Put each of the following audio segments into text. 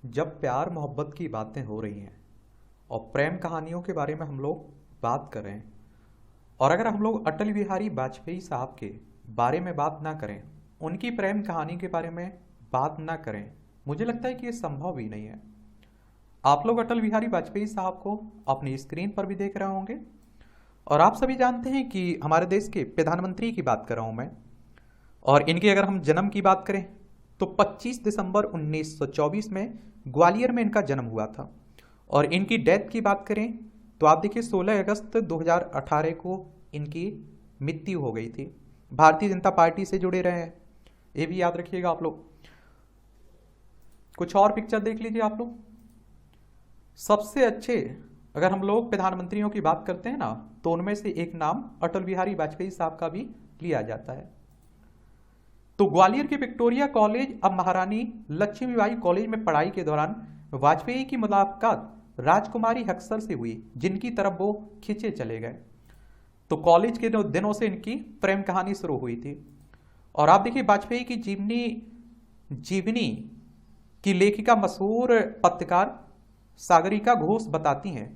जब प्यार मोहब्बत की बातें हो रही हैं और प्रेम कहानियों के बारे में हम लोग बात कर रहे हैं और अगर हम लोग अटल बिहारी वाजपेयी साहब के बारे में बात ना करें, उनकी प्रेम कहानी के बारे में बात ना करें, मुझे लगता है कि ये संभव ही नहीं है। आप लोग अटल बिहारी वाजपेयी साहब को अपनी स्क्रीन पर भी देख रहे होंगे और आप सभी जानते हैं कि हमारे देश के प्रधानमंत्री की बात कर रहा हूं मैं। और इनके अगर हम जन्म की बात करें तो 25 दिसंबर 1924 में ग्वालियर में इनका जन्म हुआ था। और इनकी डेथ की बात करें तो आप देखिए 16 अगस्त 2018 को इनकी मृत्यु हो गई थी। भारतीय जनता पार्टी से जुड़े रहे हैं, ये भी याद रखिएगा आप लोग। कुछ और पिक्चर देख लीजिए आप लोग। सबसे अच्छे अगर हम लोग प्रधानमंत्रियों की बात करते हैं ना, तो उनमें से एक नाम अटल बिहारी वाजपेयी साहब का भी लिया जाता है। तो ग्वालियर के विक्टोरिया कॉलेज अब महारानी लक्ष्मीबाई कॉलेज में पढ़ाई के दौरान वाजपेयी की मुलाकात राजकुमारी हक्सर से हुई, जिनकी तरफ वो खिंचे चले गए। तो कॉलेज के दिनों से इनकी प्रेम कहानी शुरू हुई थी। और आप देखिए वाजपेयी की जीवनी जीवनी की लेखिका मशहूर पत्रकार सागरिका घोष बताती हैं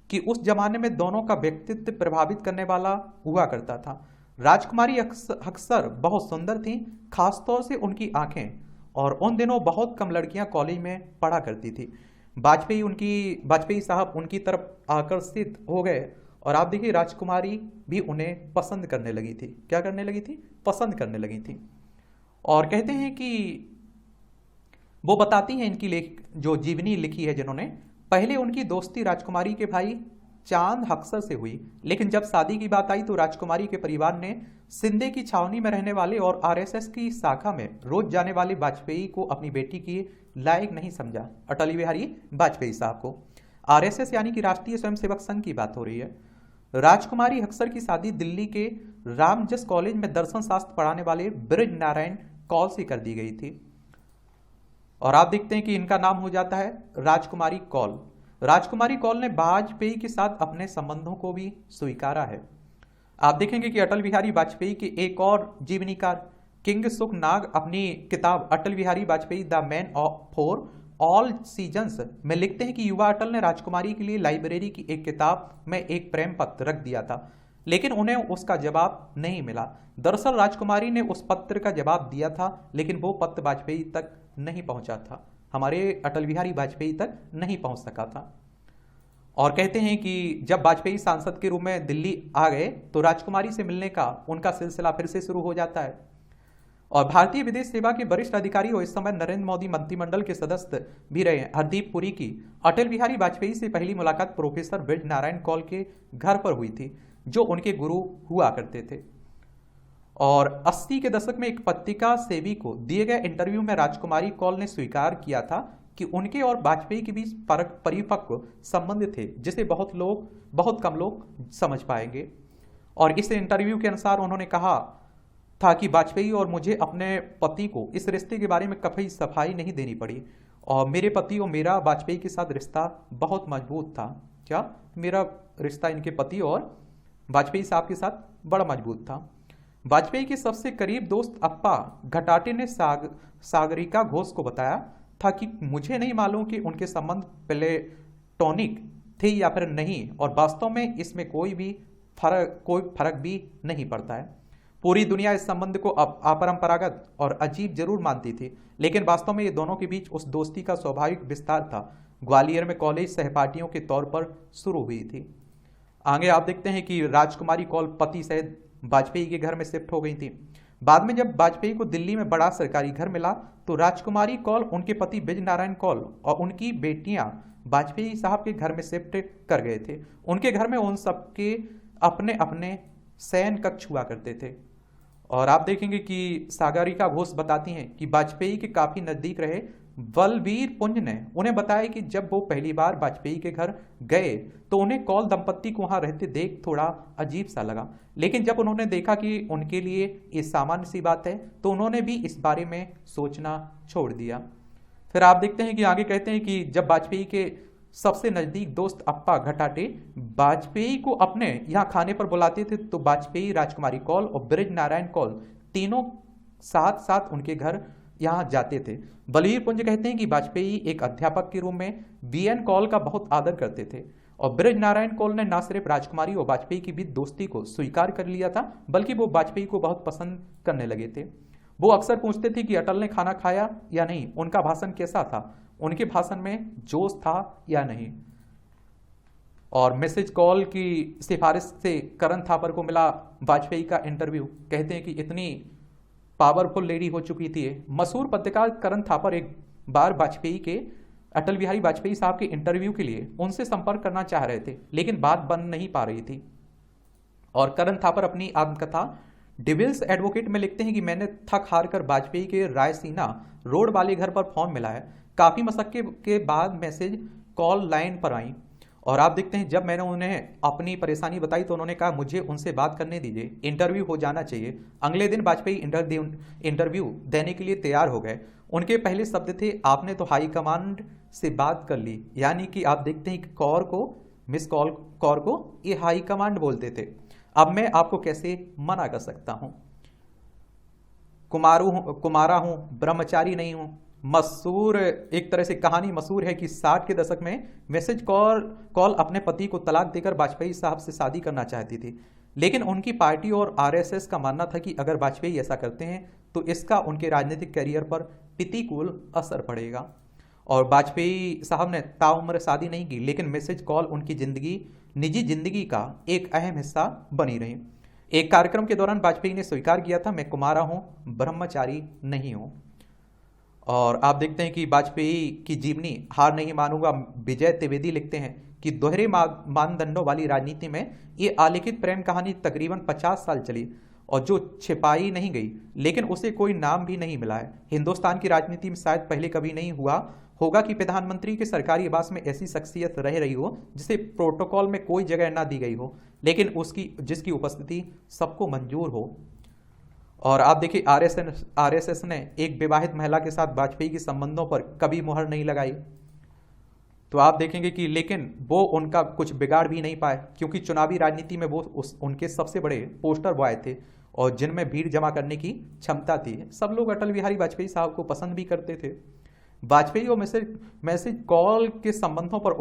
कि उस जमाने में दोनों का व्यक्तित्व प्रभावित करने वाला हुआ करता था। राजकुमारी अक्सर बहुत सुंदर थी, खासतौर से उनकी आंखें, और उन दिनों बहुत कम लड़कियां कॉलेज में पढ़ा करती थी। वाजपेयी साहब उनकी तरफ आकर्षित हो गए और आप देखिए राजकुमारी भी उन्हें पसंद करने लगी थी। क्या करने लगी थी? पसंद करने लगी थी। और कहते हैं कि वो बताती हैं इनकी जो जीवनी लिखी है जिन्होंने, पहले उनकी दोस्ती राजकुमारी के भाई चांद हक्सर से हुई, लेकिन जब शादी की बात आई तो राजकुमारी के परिवार ने सिंधे की छावनी में रहने वाले और आरएसएस की शाखा में रोज जाने वाले वाजपेयी को अपनी बेटी के लायक नहीं समझा। अटल बिहारी वाजपेयी साहब को आरएसएस यानी कि राष्ट्रीय स्वयंसेवक संघ की बात हो रही है। राजकुमारी हक्सर की शादी दिल्ली के रामजस कॉलेज में दर्शन शास्त्र पढ़ाने वाले ब्रज नारायण कौल से कर दी गई थी। और आप देखते हैं कि इनका नाम हो जाता है राजकुमारी कौल। राजकुमारी कौल ने वाजपेयी के साथ अपने संबंधों को भी स्वीकारा है। आप देखेंगे कि अटल बिहारी वाजपेयी के एक और जीवनीकार किंग सुख नाग अपनी किताब Atal Bihari Vajpayee the man for all seasons में लिखते हैं कि युवा अटल ने राजकुमारी के लिए लाइब्रेरी की एक किताब में एक प्रेम पत्र रख दिया था, लेकिन उन्हें उसका जवाब नहीं मिला। दरअसल राजकुमारी ने उस पत्र का जवाब दिया था, लेकिन वो पत्र वाजपेयी तक नहीं पहुंचा था, हमारे अटल बिहारी वाजपेयी तक नहीं पहुंच सका था। और कहते हैं कि जब वाजपेयी सांसद के रूप में दिल्ली आ गए तो राजकुमारी से मिलने का उनका सिलसिला फिर से शुरू हो जाता है। और भारतीय विदेश सेवा के वरिष्ठ अधिकारी और इस समय नरेंद्र मोदी मंत्रिमंडल के सदस्य भी रहे हरदीप पुरी की अटल बिहारी वाजपेयी से पहली मुलाकात प्रोफेसर ब्रज नारायण कौल के घर पर हुई थी, जो उनके गुरु हुआ करते थे। और 80 के दशक में एक पत्रिका सेवी को दिए गए इंटरव्यू में राजकुमारी कौल ने स्वीकार किया था कि उनके और वाजपेयी के बीच परिपक्व संबंध थे, जिसे बहुत कम लोग समझ पाएंगे। और इस इंटरव्यू के अनुसार उन्होंने कहा था कि वाजपेयी और मुझे अपने पति को इस रिश्ते के बारे में कभी सफाई नहीं देनी पड़ी, और मेरे पति और मेरा वाजपेयी के साथ रिश्ता बहुत मजबूत था। क्या? मेरा रिश्ता इनके पति और वाजपेयी साहब के साथ बड़ा मजबूत था। वाजपेयी के सबसे करीब दोस्त अप्पा घटाटे ने सागरिका घोष को बताया था कि मुझे नहीं मालूम कि उनके संबंध प्लेटोनिक थे या फिर नहीं, और वास्तव में इसमें कोई फर्क भी नहीं पड़ता है। पूरी दुनिया इस संबंध को अपरंपरागत और अजीब जरूर मानती थी, लेकिन वास्तव में ये दोनों के बीच उस दोस्ती का स्वाभाविक विस्तार था। ग्वालियर में कॉलेज सहपाठियों के तौर पर शुरू हुई थी। आगे आप देखते हैं कि राजकुमारी कौल पति सहित वाजपेयी के घर में शिफ्ट हो गई थी। बाद में जब वाजपेयी को दिल्ली में बड़ा सरकारी घर मिला तो राजकुमारी कौल, उनके पति ब्रज नारायण कौल और उनकी बेटियां वाजपेयी साहब के घर में शिफ्ट कर गए थे। उनके घर में उन सबके अपने अपने शयन कक्ष हुआ करते थे। और आप देखेंगे कि सागरिका घोष बताती हैं कि वाजपेयी के काफी नजदीक रहे बलवीर पुंज ने उन्हें बताया कि जब वो पहली बार वाजपेयी के घर गए तो उन्हें कौल दंपत्ति को वहां रहते देख थोड़ा अजीब सा लगा, लेकिन जब उन्होंने देखा कि उनके लिए ये सामान्य सी बात है तो उन्होंने भी इस बारे में सोचना छोड़ दिया। फिर आप देखते हैं कि आगे कहते हैं कि जब वाजपेयी के सबसे नजदीक दोस्त अप्पा घटाटे वाजपेयी को अपने यहाँ खाने पर बुलाते थे, तो वाजपेयी, राजकुमारी कौल और ब्रज नारायण कौल तीनों साथ साथ उनके घर यहाँ जाते थे। बलवीर पुंज कहते हैं कि वाजपेयी एक अध्यापक के रूप में बीएन कौल का बहुत आदर करते थे और ब्रज नारायण कौल ने न सिर्फ राजकुमारी और वाजपेयी की बीच दोस्ती को स्वीकार कर लिया था, बल्कि वो वाजपेयी को बहुत पसंद करने लगे थे। वो अक्सर पूछते थे कि अटल ने खाना खाया या नहीं, उनका भाषण कैसा था, उनके भाषण में जोश था या नहीं। और मिसेज कौल की सिफारिश से करण थापर को मिला वाजपेयी का इंटरव्यू। कहते हैं कि इतनी पावरफुल लेडी हो चुकी थी। मशहूर पत्रकार करण थापर एक बार वाजपेयी के अटल बिहारी वाजपेयी साहब के इंटरव्यू के लिए उनसे संपर्क करना चाह रहे थे, लेकिन बात बन नहीं पा रही थी। और करण थापर अपनी आत्मकथा डिविल्स एडवोकेट में लिखते हैं कि मैंने थक हार कर वाजपेयी के रायसीना रोड वाले घर पर फोन मिलाया। काफी मशक्कत के बाद मैसेज कॉल लाइन पर आई और आप देखते हैं जब मैंने उन्हें अपनी परेशानी बताई तो उन्होंने कहा मुझे उनसे बात करने दीजिए, इंटरव्यू हो जाना चाहिए। अगले दिन वाजपेयी इंटरव्यू देने के लिए तैयार हो गए। उनके पहले शब्द थे, आपने तो हाईकमांड से बात कर ली। यानी कि आप देखते हैं कि कौर को, मिस कौर को ये हाईकमांड बोलते थे। अब मैं आपको कैसे मना कर सकता हूं, कुमारा हूं, ब्रह्मचारी नहीं हूं। मशहूर एक तरह से कहानी मशहूर है कि 60 के दशक में मिसेज कौल अपने पति को तलाक देकर वाजपेयी साहब से शादी करना चाहती थी, लेकिन उनकी पार्टी और आरएसएस का मानना था कि अगर वाजपेयी ऐसा करते हैं तो इसका उनके राजनीतिक करियर पर प्रतिकूल असर पड़ेगा। और वाजपेयी साहब ने ताउम्र शादी नहीं की, लेकिन मिसेज कौल उनकी निजी जिंदगी का एक अहम हिस्सा बनी रही। एक कार्यक्रम के दौरान वाजपेयी ने स्वीकार किया था, मैं कुमारा हूं, ब्रह्मचारी नहीं हूं। और आप देखते हैं कि वाजपेयी की जीवनी हार नहीं मानूंगा। विजय त्रिवेदी लिखते हैं कि दोहरे मानदंडों वाली राजनीति में ये आलिखित प्रेम कहानी तकरीबन 50 साल चली और जो छिपाई नहीं गई, लेकिन उसे कोई नाम भी नहीं मिला है। हिंदुस्तान की राजनीति में शायद पहले कभी नहीं हुआ होगा कि प्रधानमंत्री के सरकारी आवास में ऐसी शख्सियत रह रही हो जिसे प्रोटोकॉल में कोई जगह ना दी गई हो, लेकिन जिसकी उपस्थिति सबको मंजूर हो। और आप देखिए आरएसएस ने एक विवाहित महिला के साथ वाजपेयी के संबंधों पर कभी मुहर नहीं लगाई। तो आप देखेंगे कि लेकिन वो उनका कुछ बिगाड़ भी नहीं पाए, क्योंकि चुनावी राजनीति में वो उनके सबसे बड़े पोस्टर बॉय थे और जिनमें भीड़ जमा करने की क्षमता थी। सब लोग अटल बिहारी वाजपेयी साहब को पसंद भी करते थे। वाजपेयी और मैसेज कॉल के संबंधों पर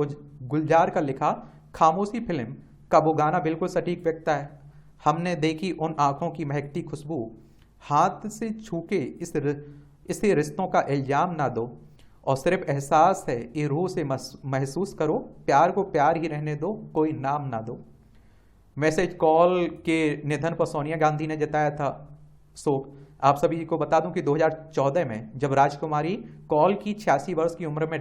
गुलजार का लिखा खामोशी फिल्म का वो गाना बिल्कुल सटीक व्यक्ता है। हमने देखी उन आंखों की महकती खुशबू, हाथ से छू के इसे रिश्तों का इल्जाम ना दो, और सिर्फ एहसास है ये रूह से महसूस करो, प्यार को प्यार ही रहने दो, कोई नाम ना दो। मैसेज कॉल के निधन पर सोनिया गांधी ने जताया था शोक। आप सभी को बता दूं कि 2014 में जब राजकुमारी कौल की 86 वर्ष की उम्र में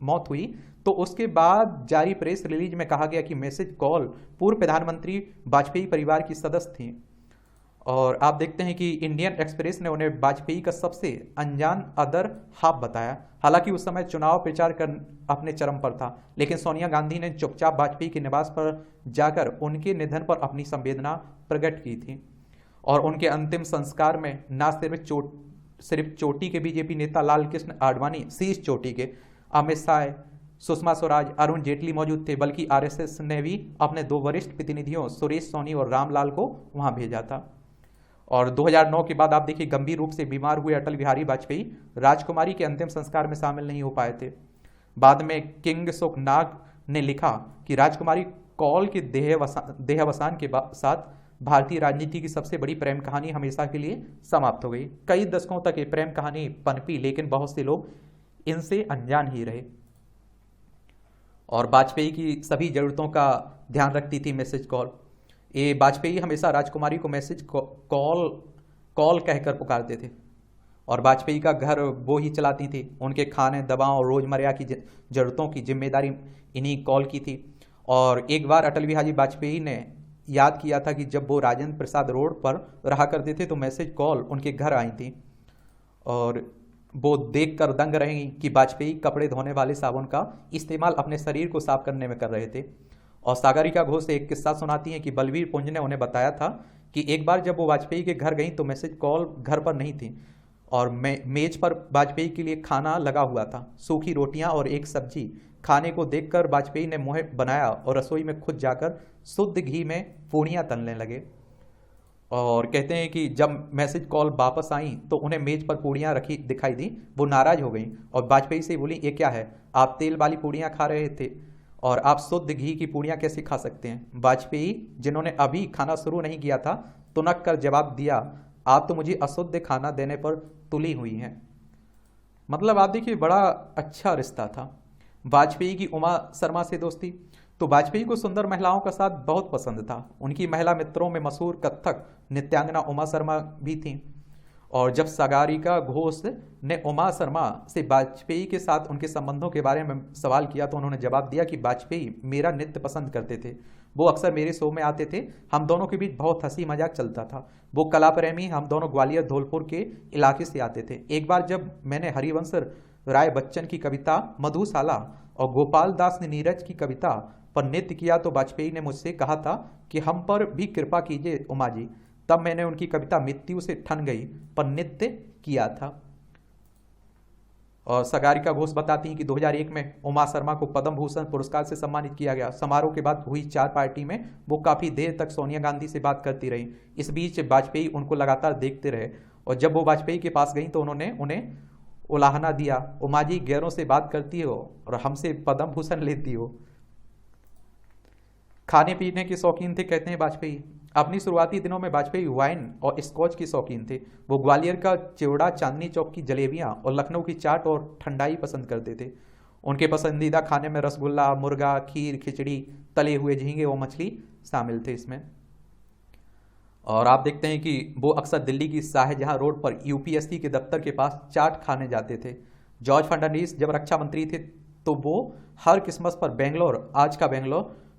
मौत हुई, तो उसके बाद जारी प्रेस रिलीज में कहा गया कि मिसेज कौल पूर्व प्रधानमंत्री वाजपेयी परिवार की सदस्य थी। और आप देखते हैं कि इंडियन एक्सप्रेस ने उन्हें वाजपेयी का सबसे अनजान अदर हाफ बताया। हालांकि उस समय चुनाव प्रचार कर अपने चरम पर था, लेकिन सोनिया गांधी ने चुपचाप वाजपेयी के निवास पर जाकर उनके निधन पर अपनी संवेदना प्रकट की थी। और उनके अंतिम संस्कार में न सिर्फ चोटी के बीजेपी नेता लाल कृष्ण आडवाणी, शीर्ष चोटी के अमित शाह, सुषमा स्वराज, अरुण जेटली मौजूद थे, बल्कि आरएसएस ने भी अपने 2 वरिष्ठ प्रतिनिधियों सुरेश सोनी और रामलाल को वहां भेजा था। और 2009 के बाद आप देखिए गंभीर रूप से बीमार हुए अटल बिहारी वाजपेयी राजकुमारी के अंतिम संस्कार में शामिल नहीं हो पाए थे। बाद में किंग सुखनाग ने लिखा कि राजकुमारी कौल के देहावसान के साथ भारतीय राजनीति की सबसे बड़ी प्रेम कहानी हमेशा के लिए समाप्त हो गई। कई दशकों तक ये प्रेम कहानी पनपी, लेकिन बहुत से लोग इनसे अनजान ही रहे। और वाजपेयी की सभी जरूरतों का ध्यान रखती थी मिसेज कौल। ये वाजपेयी हमेशा राजकुमारी को मिसेज कौल कहकर पुकारते थे और वाजपेयी का घर वो ही चलाती थी। उनके खाने, दवाओं, रोजमर्रा की जरूरतों की जिम्मेदारी इन्हीं कौल की थी। और एक बार अटल बिहारी वाजपेयी ने याद किया था कि जब वो राजेंद्र प्रसाद रोड पर रहा करते थे तो मैसेज कौल उनके घर आई थी और वो देखकर दंग रही कि वाजपेयी कपड़े धोने वाले साबुन का इस्तेमाल अपने शरीर को साफ करने में कर रहे थे। और सागरिका घोष एक किस्सा सुनाती हैं कि बलवीर पुंज ने उन्हें बताया था कि एक बार जब वो वाजपेयी के घर गई तो मैसेज कौल घर पर नहीं थी और मेज पर वाजपेयी के लिए खाना लगा हुआ था, सूखी रोटियां और एक सब्जी। खाने को देखकर वाजपेयी ने मुंह बनाया और रसोई में खुद जाकर शुद्ध घी में पूड़ियां तलने लगे। और कहते हैं कि जब मैसेज कॉल वापस आई तो उन्हें मेज पर पूड़ियाँ रखी दिखाई दी, वो नाराज हो गई और वाजपेयी से बोली, ये क्या है, आप तेल वाली पूड़ियाँ खा रहे थे और आप शुद्ध घी की पूड़ियाँ कैसे खा सकते हैं। वाजपेयी, जिन्होंने अभी खाना शुरू नहीं किया था, तुनक कर जवाब दिया, आप तो मुझे अशुद्ध खाना देने पर तुली हुई हैं। मतलब आप देखिए, बड़ा अच्छा रिश्ता था वाजपेयी की उमा शर्मा से दोस्ती। तो वाजपेयी को सुंदर महिलाओं का साथ बहुत पसंद था। उनकी महिला मित्रों में मशहूर कथक नृत्यांगना उमा शर्मा भी थीं। और जब सागरिका घोष ने उमा शर्मा से वाजपेयी के साथ उनके संबंधों के बारे में सवाल किया तो उन्होंने जवाब दिया कि वाजपेयी मेरा नृत्य पसंद करते थे, वो अक्सर मेरे शो में आते थे, हम दोनों के बीच बहुत हंसी मजाक चलता था, वो कला प्रेमी, हम दोनों ग्वालियर धौलपुर के इलाके से आते थे। एक बार जब मैंने हरिवंश राय बच्चन की कविता मधुशाला और गोपाल दास ने नीरज की कविता पर नृत्य किया तो वाजपेयी ने मुझसे कहा था कि हम पर भी कृपा कीजिए उमा जी। तब मैंने उनकी कविता मृत्यु से ठन गई पर नृत्य किया था। और सागरिका घोष बताती हैं कि 2001 में उमा शर्मा को पद्म भूषण पुरस्कार से सम्मानित किया गया। समारोह के बाद हुई चाय पार्टी में वो काफ़ी देर तक सोनिया गांधी से बात करती रही। इस बीच वाजपेयी उनको लगातार देखते रहे और जब वो वाजपेयी के पास गई तो उन्होंने उन्हें उलाहना दिया, उमा जी गैरों से बात करती हो और हमसे पद्म भूषण लेती हो। खाने पीने के शौकीन थे, कहते हैं वाजपेयी। अपनी शुरुआती दिनों में वाजपेयी वाइन और स्कॉच के शौकीन थे। वो ग्वालियर का चिवड़ा, चांदनी चौक की जलेबियां और लखनऊ की चाट और ठंडाई पसंद करते थे। उनके पसंदीदा खाने में रसगुल्ला, मुर्गा, खीर, खिचड़ी, तले हुए झींगे और मछली शामिल थे इसमें। और आप देखते हैं कि वो अक्सर दिल्ली की शाहजहां रोड पर यूपीएससी के दफ्तर के पास चाट खाने जाते थे। जॉर्ज फर्नांडीज जब रक्षा मंत्री थे तो वो हर क्रिसमस पर बेंगलोर, आज का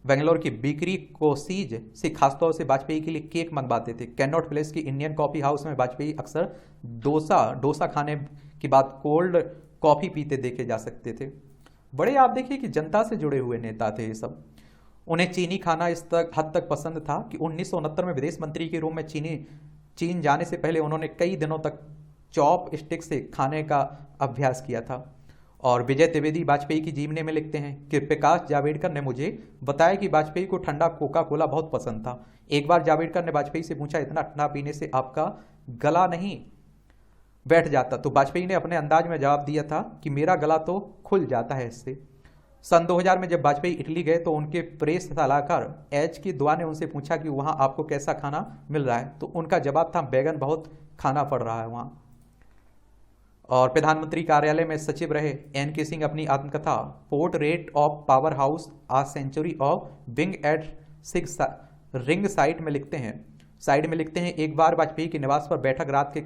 बेंगलोर की बिक्री कोसीज से खासतौर से वाजपेयी के लिए केक मंगवाते थे। कैनॉट प्लेस की इंडियन कॉफी हाउस में वाजपेयी अक्सर डोसा खाने के बाद कोल्ड कॉफी पीते देखे जा सकते थे। बड़े आप देखिए कि जनता से जुड़े हुए नेता थे ये सब। उन्हें चीनी खाना इस हद तक पसंद था कि 1969 में विदेश मंत्री के रूप में चीन जाने से पहले उन्होंने कई दिनों तक चॉप स्टिक से खाने का अभ्यास किया था। और विजय त्रिवेदी वाजपेयी की जीवनी में लिखते हैं कि प्रकाश जावड़ेकर ने मुझे बताया कि वाजपेयी को ठंडा कोका कोला बहुत पसंद था। एक बार जावड़ेकर ने वाजपेयी से पूछा, इतना ठंडा पीने से आपका गला नहीं बैठ जाता? तो वाजपेयी ने अपने अंदाज में जवाब दिया था कि मेरा गला तो खुल जाता है इससे। सन 2000 में जब वाजपेयी इटली गए तो उनके प्रेस सलाहकार एच की दुआ ने उनसे पूछा कि वहाँ आपको कैसा खाना मिल रहा है, तो उनका जवाब था, बैगन बहुत खाना पड़ रहा है वहाँ। और प्रधानमंत्री कार्यालय में सचिव रहे एन के सिंह अपनी आत्मकथा portrait of power half a century of being at सिक्स रिंग साइड में लिखते हैं, एक बार वाजपेयी के निवास पर बैठक रात के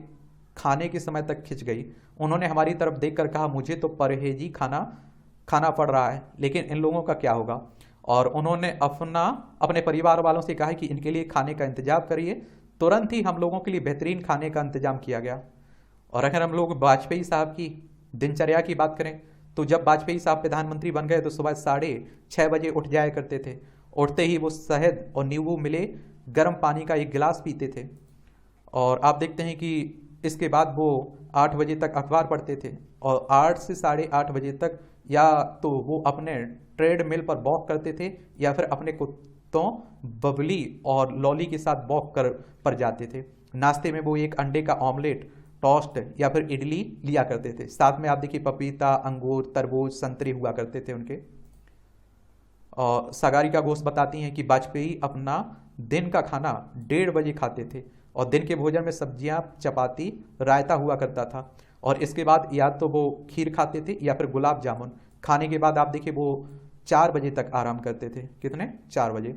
खाने के समय तक खिंच गई। उन्होंने हमारी तरफ देखकर कहा, मुझे तो परहेजी खाना पड़ रहा है, लेकिन इन लोगों का क्या होगा। और उन्होंने अपने परिवार वालों से कहा कि इनके लिए खाने का इंतजाम करिए। तुरंत ही हम लोगों के लिए बेहतरीन खाने का इंतजाम किया गया। और अगर हम लोग वाजपेयी साहब की दिनचर्या की बात करें तो जब वाजपेयी साहब प्रधानमंत्री बन गए तो सुबह 6:30 बजे उठ जाया करते थे। उठते ही वो शहद और नींबू मिले गर्म पानी का एक गिलास पीते थे। और आप देखते हैं कि इसके बाद वो 8 बजे तक अखबार पढ़ते थे और 8 से 8:30 बजे तक या तो वो अपने ट्रेडमिल पर वॉक करते थे या फिर अपने कुत्तों बबली और लॉली के साथ वॉक पर जाते थे। नाश्ते में वो एक अंडे का ऑमलेट, टोस्ट या फिर इडली लिया करते थे। साथ में आप देखिए पपीता, अंगूर, तरबूज, संतरे हुआ करते थे उनके। और सागरिका घोष बताती हैं कि वाजपेयी अपना दिन का खाना 1:30 बजे खाते थे और दिन के भोजन में सब्जियां, चपाती, रायता हुआ करता था। और इसके बाद या तो वो खीर खाते थे या फिर गुलाब जामुन। खाने के बाद आप देखिए वो 4 बजे तक आराम करते थे। कितने? 4 बजे।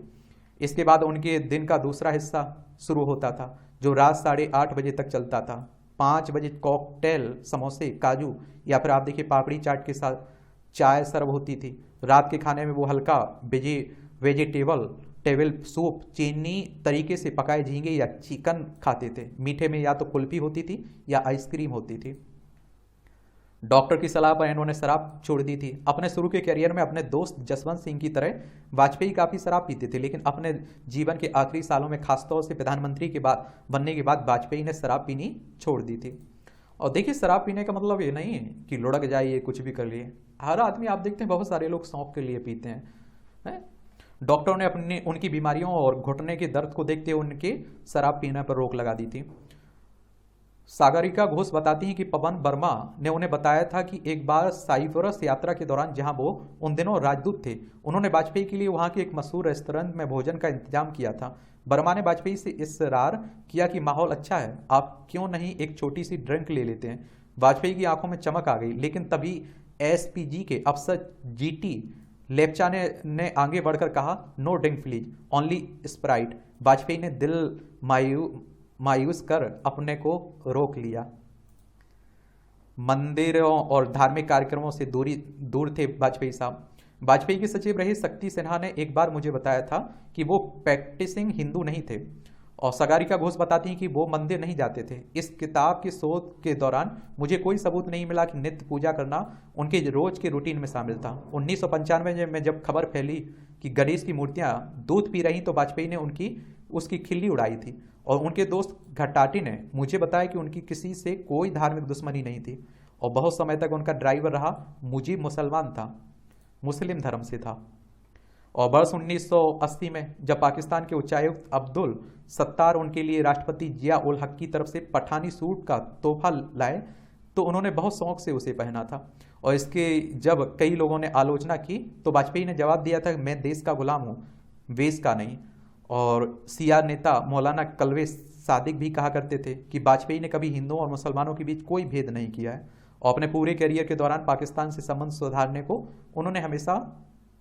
इसके बाद उनके दिन का दूसरा हिस्सा शुरू होता था जो रात 8:30 बजे तक चलता था। 5 बजे कॉकटेल, समोसे, काजू या फिर आप देखिए पापड़ी चाट के साथ चाय सर्व होती थी। रात के खाने में वो हल्का वेजिटेबल सूप, चीनी तरीके से पकाए झींगे या चिकन खाते थे। मीठे में या तो कुल्फी होती थी या आइसक्रीम होती थी। डॉक्टर की सलाह पर इन्होंने शराब छोड़ दी थी। अपने शुरू के करियर में अपने दोस्त जसवंत सिंह की तरह वाजपेयी काफ़ी शराब पीते थे, लेकिन अपने जीवन के आखिरी सालों में खासतौर से प्रधानमंत्री के बाद बनने के बाद वाजपेयी ने शराब पीनी छोड़ दी थी। और देखिए शराब पीने का मतलब ये नहीं है कि लुढ़क जाइए, कुछ भी कर लिए। हर आदमी आप देखते हैं बहुत सारे लोग शौक के लिए पीते हैं। डॉक्टरों ने अपनी उनकी बीमारियों और घुटने के दर्द को देखते हुए उनके शराब पीने पर रोक लगा दी थी। सागरिका घोष बताती हैं कि पवन वर्मा ने उन्हें बताया था कि एक बार साइप्रस यात्रा के दौरान, जहां वो उन दिनों राजदूत थे, उन्होंने वाजपेयी के लिए वहां के एक मशहूर रेस्टोरेंट में भोजन का इंतजाम किया था। वर्मा ने वाजपेयी से इसरार किया कि माहौल अच्छा है, आप क्यों नहीं एक छोटी सी ड्रिंक ले लेते हैं। वाजपेयी की आंखों में चमक आ गई, लेकिन तभी एसपीजी के अफसर जीटी लेप्चा ने आगे बढ़कर कहा, no drink please, only Sprite. Vajpayee ने दिल मायूस कर अपने को रोक लिया। मंदिरों और धार्मिक कार्यक्रमों से दूर थे वाजपेयी साहब। वाजपेयी के सचिव रहे शक्ति सिन्हा ने एक बार मुझे बताया था कि वो प्रैक्टिसिंग हिंदू नहीं थे, और सागरिका घोष बताती हैं कि वो मंदिर नहीं जाते थे। इस किताब के शोध के दौरान मुझे कोई सबूत नहीं मिला कि नित्य पूजा करना उनके रोज के रूटीन में शामिल था। 1995 में जब खबर फैली कि गणेश की मूर्तियां दूध पी रही, तो वाजपेयी ने उसकी खिल्ली उड़ाई थी, और उनके दोस्त घट्टाटी ने मुझे बताया कि उनकी किसी से कोई धार्मिक दुश्मनी नहीं थी, और बहुत समय तक उनका ड्राइवर रहा मुजीब मुसलमान था, मुस्लिम धर्म से था। और वर्ष 1980 में जब पाकिस्तान के उच्चायुक्त अब्दुल सत्तार उनके लिए राष्ट्रपति जिया उल हक की तरफ से पठानी सूट का तोहफा लाए, तो उन्होंने बहुत शौक से उसे पहना था। और इसके जब कई लोगों ने आलोचना की, तो वाजपेयी ने जवाब दिया था, मैं देश का गुलाम हूँ, वेश का नहीं। और सिया नेता मौलाना कलवे सादिक भी कहा करते थे कि वाजपेयी ने कभी हिंदुओं और मुसलमानों के बीच कोई भेद नहीं किया है, और अपने पूरे करियर के दौरान पाकिस्तान से संबंध सुधारने को उन्होंने हमेशा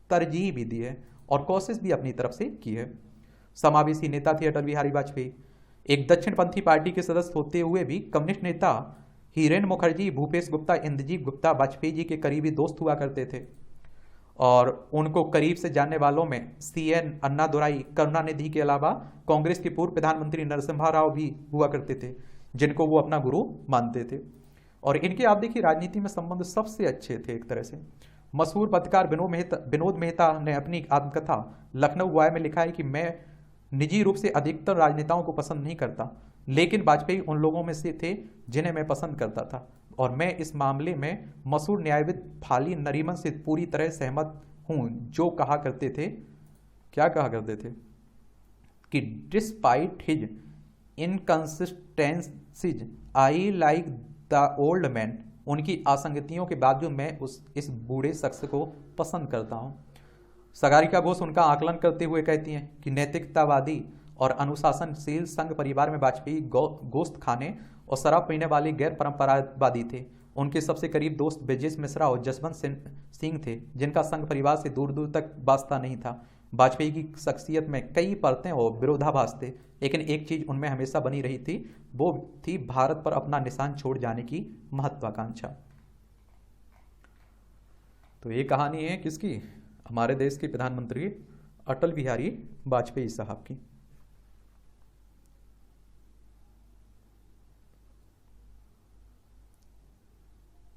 तरजीह भी दी है और कोशिश भी अपनी तरफ से की है। समावेशी नेता थे अटल बिहारी वाजपेयी। एक दक्षिणपंथी पार्टी के सदस्य होते हुए भी कम्युनिस्ट नेता हिरेन मुखर्जी, भूपेश गुप्ता, इंद्रजीत गुप्ता वाजपेयी जी के करीबी दोस्त हुआ करते थे, और उनको करीब से जानने वालों में सीएन अन्नादुराई, करुणानिधि के अलावा कांग्रेस के पूर्व प्रधानमंत्री नरसिम्हा राव भी हुआ करते थे, जिनको वो अपना गुरु मानते थे। और इनके आप देखिए राजनीति में संबंध सबसे अच्छे थे एक तरह से। मशहूर पत्रकार विनोद मेहता ने अपनी आत्मकथा लखनऊ वाय में लिखा है कि मैं निजी रूप से अधिकतर राजनेताओं को पसंद नहीं करता, लेकिन वाजपेयी उन लोगों में से थे जिन्हें मैं पसंद करता था, और मैं इस मामले में मशहूर न्यायविद फाली नरीमन से पूरी तरह सहमत हूं, जो कहा करते थे, क्या कहा करते थे कि despite his inconsistencies I like the old man. उनकी असंगतियों के बावजूद मैं इस बूढ़े शख्स को पसंद करता हूं। सागरिका घोष उनका आकलन करते हुए कहती हैं कि नैतिकतावादी और अनुशासनशील संघ परिवार में वाजपेयी गोश्त खाने और शराब पीने वाले गैर परंपरावादी थे। उनके सबसे करीब दोस्त ब्रजेश मिश्रा और जसवंत सिंह थे, जिनका संघ परिवार से दूर दूर तक वास्ता नहीं था। वाजपेयी की शख्सियत में कई परतें और विरोधाभास थे, लेकिन एक चीज उनमें हमेशा बनी रही थी, वो थी भारत पर अपना निशान छोड़ जाने की महत्वाकांक्षा। तो ये कहानी है किसकी? हमारे देश के प्रधानमंत्री अटल बिहारी वाजपेयी साहब की।